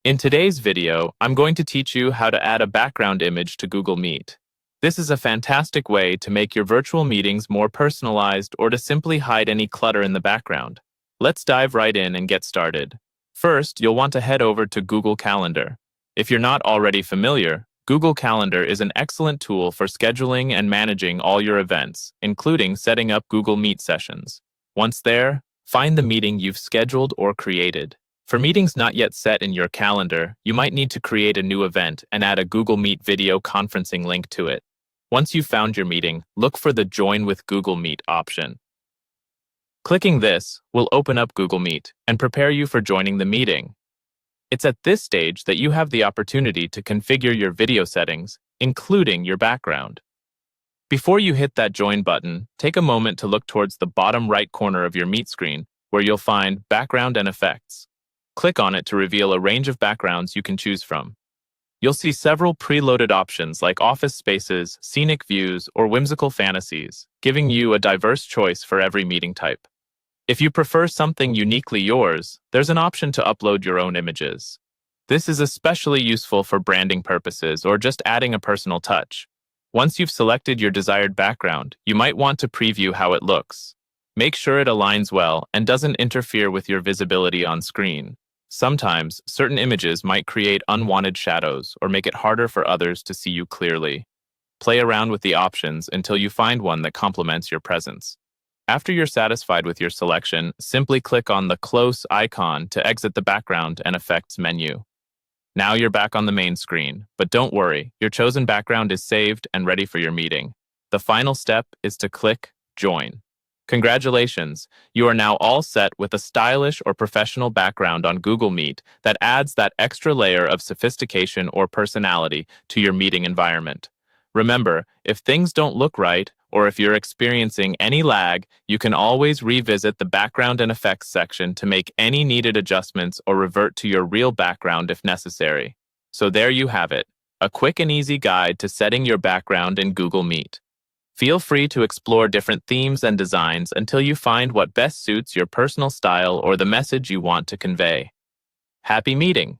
In today's video, I'm going to teach you how to add a background image to Google Meet. This is a fantastic way to make your virtual meetings more personalized or to simply hide any clutter in the background. Let's dive right in and get started. First, you'll want to head over to Google Calendar. If you're not already familiar, Google Calendar is an excellent tool for scheduling and managing all your events, including setting up Google Meet sessions. Once there, find the meeting you've scheduled or created. For meetings not yet set in your calendar, you might need to create a new event and add a Google Meet video conferencing link to it. Once you've found your meeting, look for the Join with Google Meet option. Clicking this will open up Google Meet and prepare you for joining the meeting. It's at this stage that you have the opportunity to configure your video settings, including your background. Before you hit that Join button, take a moment to look towards the bottom right corner of your Meet screen, where you'll find Background and Effects. Click on it to reveal a range of backgrounds you can choose from. You'll see several preloaded options like office spaces, scenic views, or whimsical fantasies, giving you a diverse choice for every meeting type. If you prefer something uniquely yours, there's an option to upload your own images. This is especially useful for branding purposes or just adding a personal touch. Once you've selected your desired background, you might want to preview how it looks. Make sure it aligns well and doesn't interfere with your visibility on screen. Sometimes, certain images might create unwanted shadows or make it harder for others to see you clearly. Play around with the options until you find one that complements your presence. After you're satisfied with your selection, simply click on the close icon to exit the Background and Effects menu. Now you're back on the main screen, but don't worry, your chosen background is saved and ready for your meeting. The final step is to click Join. Congratulations, you are now all set with a stylish or professional background on Google Meet that adds that extra layer of sophistication or personality to your meeting environment. Remember, if things don't look right, or if you're experiencing any lag, you can always revisit the Background and Effects section to make any needed adjustments or revert to your real background if necessary. So there you have it, a quick and easy guide to setting your background in Google Meet. Feel free to explore different themes and designs until you find what best suits your personal style or the message you want to convey. Happy meeting!